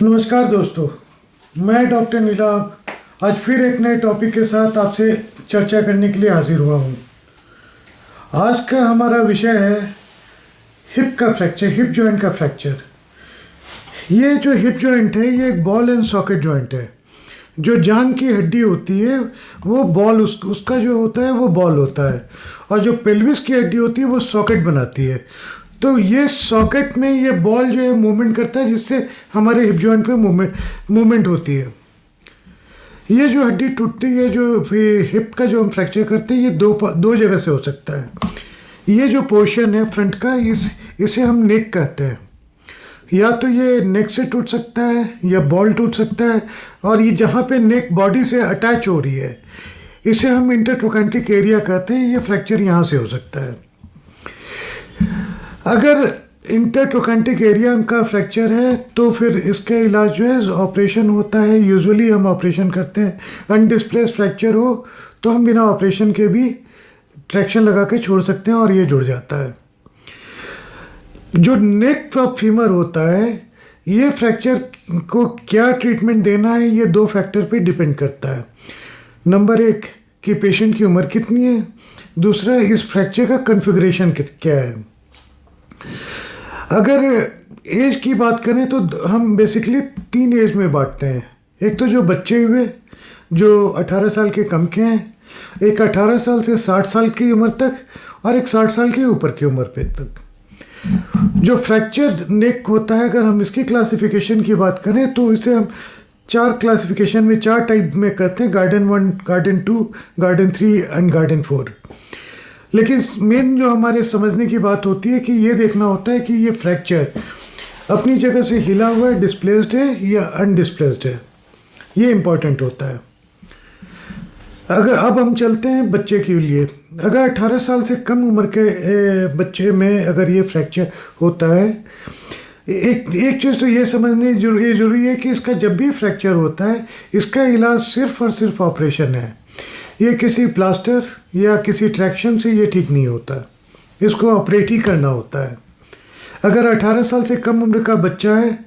नमस्कार दोस्तों, मैं डॉक्टर नीलाभ आज फिर एक नए टॉपिक के साथ आपसे चर्चा करने के लिए हाजिर हुआ हूँ। आज का हमारा विषय है हिप का फ्रैक्चर, हिप जॉइंट का फ्रैक्चर। ये जो हिप जॉइंट है ये एक बॉल एंड सॉकेट जॉइंट है। जो जांघ की हड्डी होती है वो बॉल उसका जो होता है वो बॉल होता है, और जो पेल्विस की हड्डी होती है वो सॉकेट बनाती है। तो ये सॉकेट में ये बॉल जो है मूवमेंट करता है, जिससे हमारे हिप जॉइंट पे मूवमेंट होती है। ये जो हड्डी टूटती है, जो हिप का जो हम फ्रैक्चर करते हैं, ये दो जगह से हो सकता है। ये जो पोर्शन है फ्रंट का, इसे हम नेक कहते हैं। या तो ये नेक से टूट सकता है या बॉल टूट सकता है, और ये जहाँ पे नेक बॉडी से अटैच हो रही है इसे हम इंटरट्रोकैंटिक एरिया कहते हैं। ये फ्रैक्चर यहाँ से हो सकता है। अगर इंटरट्रोकैंटिक एरिया का फ्रैक्चर है तो फिर इसका इलाज जो है ऑपरेशन होता है। यूजुअली हम ऑपरेशन करते हैं। अनडिस्प्लेस्ड फ्रैक्चर हो तो हम बिना ऑपरेशन के भी ट्रैक्शन लगा के छोड़ सकते हैं और ये जुड़ जाता है। जो नेक ऑफ फीमर होता है, ये फ्रैक्चर को क्या ट्रीटमेंट देना है ये दो फैक्टर पे डिपेंड करता है। नंबर एक कि पेशेंट की उम्र कितनी है, दूसरा इस फ्रैक्चर का कॉन्फ़िगरेशन क्या है। अगर एज की बात करें तो हम बेसिकली 3 एज में बांटते हैं। एक तो जो बच्चे हुए जो 18 साल के कम के हैं, एक 18 साल से 60 साल की उम्र तक, और एक 60 साल के ऊपर की उम्र पे तक। जो फ्रैक्चर नेक होता है, अगर हम इसकी क्लासिफिकेशन की बात करें तो इसे हम 4 क्लासिफिकेशन में 4 टाइप में करते हैं: garden 1, garden 2, garden 3 and garden 4। लेकिन मेन जो हमारे समझने की बात होती है कि ये देखना होता है कि ये फ्रैक्चर अपनी जगह से हिला हुआ है, डिस्प्लेस्ड है या अनडिस्प्लेस्ड है। ये इम्पॉर्टेंट होता है। अगर अब हम चलते हैं बच्चे के लिए। अगर 18 साल से कम उम्र के बच्चे में अगर ये फ्रैक्चर होता है, एक चीज़ तो ये समझनी जरूरी है कि इसका जब भी फ्रैक्चर होता है इसका इलाज सिर्फ और सिर्फ ऑपरेशन है। ये किसी प्लास्टर या किसी ट्रैक्शन से ये ठीक नहीं होता, इसको ऑपरेट ही करना होता है। अगर 18 साल से कम उम्र का बच्चा है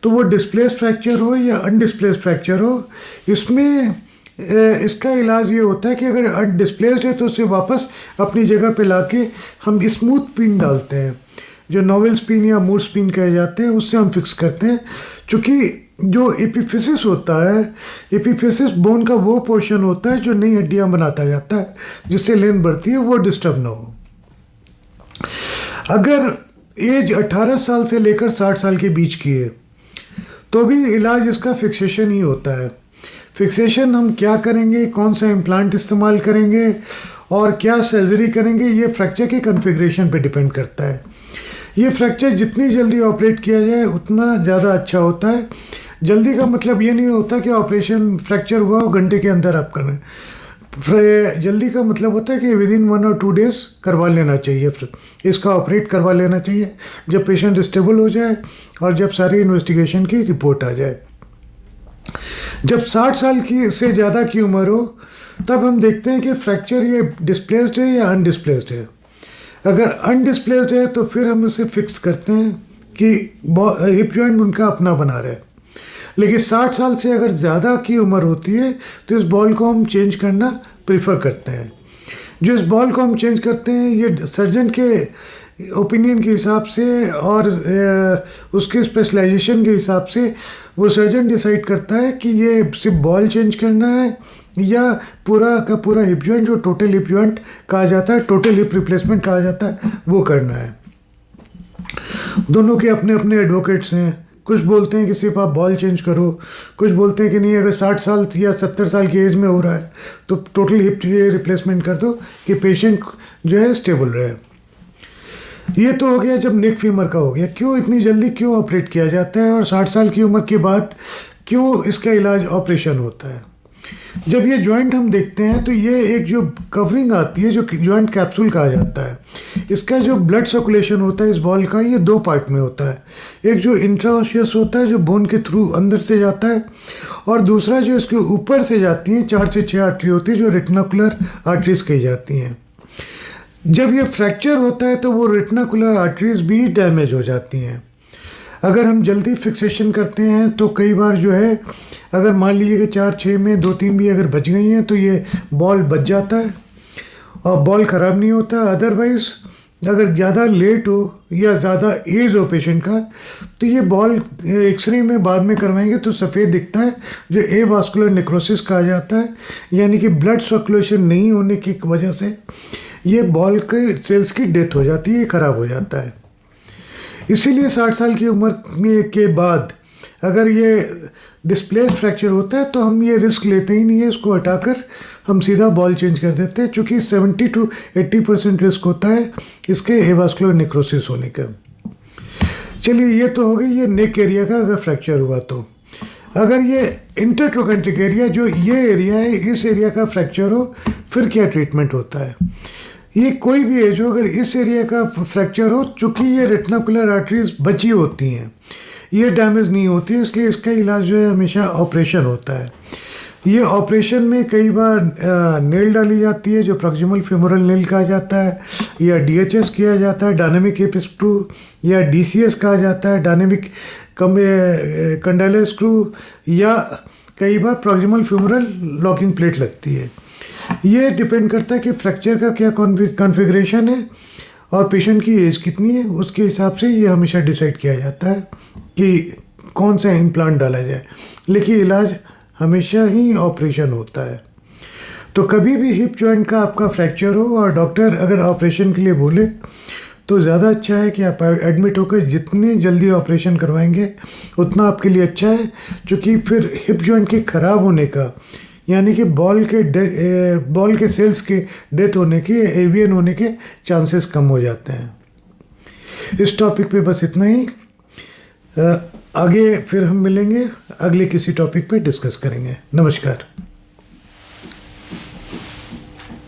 तो वो डिस्प्लेस्ड फ्रैक्चर हो या अनडिस्प्लेस्ड फ्रैक्चर हो, इसमें इसका इलाज ये होता है कि अगर अनडिस्प्लेस्ड है तो उसे वापस अपनी जगह पे लाके हम स्मूथ पिन डालते हैं, जो नोवेल स्पिन या मूर स्पिन कहे जाते हैं, उससे हम फिक्स करते हैं। चूँकि जो एपिफिसिस होता है, एपिफिसिस बोन का वो पोर्शन होता है जो नई हड्डियाँ बनाता जाता है, जिससे लेंथ बढ़ती है, वो डिस्टर्ब ना हो। अगर एज 18 साल से लेकर 60 साल के बीच की है तो भी इलाज इसका फिक्सेशन ही होता है। फिक्सेशन हम क्या करेंगे, कौन सा इम्प्लांट इस्तेमाल करेंगे और क्या सर्जरी करेंगे, ये फ्रैक्चर के कॉन्फ़िगरेशन पे डिपेंड करता है। ये फ्रैक्चर जितनी जल्दी ऑपरेट किया जाए उतना ज़्यादा अच्छा होता है। जल्दी का मतलब ये नहीं होता कि ऑपरेशन फ्रैक्चर हुआ और घंटे के अंदर आप करें। जल्दी का मतलब होता है कि विदिन 1 और 2 डेज करवा लेना चाहिए, इसका ऑपरेट करवा लेना चाहिए जब पेशेंट स्टेबल हो जाए और जब सारी इन्वेस्टिगेशन की रिपोर्ट आ जाए। जब 60 साल की से ज़्यादा की उम्र हो तब हम देखते हैं कि फ्रैक्चर ये डिस्प्लेस्ड है या अनडिस्प्लेस्ड है। अगर अनडिस्प्लेस्ड है तो फिर हम उसे फिक्स करते हैं कि हिप जॉइंट उनका अपना बना रहे। लेकिन 60 साल से अगर ज़्यादा की उम्र होती है तो इस बॉल को हम चेंज करना प्रेफर करते हैं। जो इस बॉल को हम चेंज करते हैं ये सर्जन के ओपिनियन के हिसाब से और उसके स्पेशलाइजेशन के हिसाब से वो सर्जन डिसाइड करता है कि ये सिर्फ बॉल चेंज करना है या पूरा का पूरा हिप जॉइंट, जो टोटल हिप जॉइंट कहा जाता है, टोटल हिप रिप्लेसमेंट कहा जाता है, वो करना है। दोनों के अपने अपने एडवोकेट्स हैं। कुछ बोलते हैं कि सिर्फ आप बॉल चेंज करो, कुछ बोलते हैं कि नहीं, अगर 60 साल या 70 साल की एज में हो रहा है तो टोटल हिप रिप्लेसमेंट कर दो कि पेशेंट जो है स्टेबल रहे। ये तो हो गया जब नेक फीमर का हो गया। क्यों इतनी जल्दी क्यों ऑपरेट किया जाता है और 60 साल की उम्र के बाद क्यों इसका इलाज ऑपरेशन होता है। जब ये जॉइंट हम देखते हैं तो ये एक जो कवरिंग आती है, जो जॉइंट कैप्सूल कहा जाता है, इसका जो ब्लड सर्कुलेशन होता है इस बॉल का, ये 2 पार्ट में होता है। एक जो इंट्राओशियस होता है जो बोन के थ्रू अंदर से जाता है, और दूसरा जो इसके ऊपर से जाती हैं 4 से 6 आर्टरी होती है जो रेटिनाकुलर आर्टरीज कही जाती हैं। जब ये फ्रैक्चर होता है तो वो रेटिनाकुलर आर्टरीज भी डैमेज हो जाती हैं। अगर हम जल्दी फिक्सेशन करते हैं तो कई बार जो है, अगर मान लीजिए कि 4-6 में 2-3 भी अगर बच गई हैं तो ये बॉल बच जाता है और बॉल ख़राब नहीं होता। अदरवाइज़ अगर ज़्यादा लेट हो या ज़्यादा एज हो पेशेंट का, तो ये बॉल एक्सरे में बाद में करवाएंगे तो सफ़ेद दिखता है, जो एवास्कुलर नेक्रोसिस कहा जाता है, यानी कि ब्लड सर्कुलेशन नहीं होने की वजह से ये बॉल के सेल्स की डेथ हो जाती है, ये ख़राब हो जाता है। इसीलिए 60 साल की उम्र में के बाद अगर ये डिस्प्लेस फ्रैक्चर होता है तो हम ये रिस्क लेते ही नहीं है, इसको हटाकर हम सीधा बॉल चेंज कर देते हैं, क्योंकि 70 to 80% रिस्क होता है इसके एवास्कुलर नेक्रोसिस होने का। चलिए, ये तो हो गई ये नेक एरिया का अगर फ्रैक्चर हुआ तो। अगर ये इंटरट्रोकेंट्रिक एरिया, जो ये एरिया है, इस एरिया का फ्रैक्चर हो, फिर क्या ट्रीटमेंट होता है? ये कोई भी एज हो, अगर इस एरिया का फ्रैक्चर हो, चूँकि ये रेटिनाकुलर आर्टरीज बची होती हैं, ये डैमेज नहीं होती है, इसलिए इसका इलाज जो है हमेशा ऑपरेशन होता है। ये ऑपरेशन में कई बार नेल डाली जाती है, जो प्रॉक्सिमल फेमोरल नेल कहा जाता है, या DHS किया जाता है, डायनेमिक हिप स्क्रू, या DCS कहा जाता है, डायनेमिक कंडाइलर स्क्रू, या कई बार प्रॉक्सिमल फेमोरल लॉकिंग प्लेट लगती है। ये डिपेंड करता है कि फ्रैक्चर का क्या कॉन्फ़िगरेशन है और पेशेंट की एज कितनी है, उसके हिसाब से ये हमेशा डिसाइड किया जाता है कि कौन सा इम्प्लांट डाला जाए, लेकिन इलाज हमेशा ही ऑपरेशन होता है। तो कभी भी हिप जॉइंट का आपका फ्रैक्चर हो और डॉक्टर अगर ऑपरेशन के लिए बोले तो ज़्यादा अच्छा है कि आप एडमिट होकर जितने जल्दी ऑपरेशन करवाएंगे उतना आपके लिए अच्छा है, क्योंकि फिर हिप जॉइंट के ख़राब होने का, यानी कि बॉल के सेल्स के डेथ होने के, एवियन होने के चांसेस कम हो जाते हैं। इस टॉपिक पे बस इतना ही। आगे फिर हम मिलेंगे, अगले किसी टॉपिक पे डिस्कस करेंगे। नमस्कार।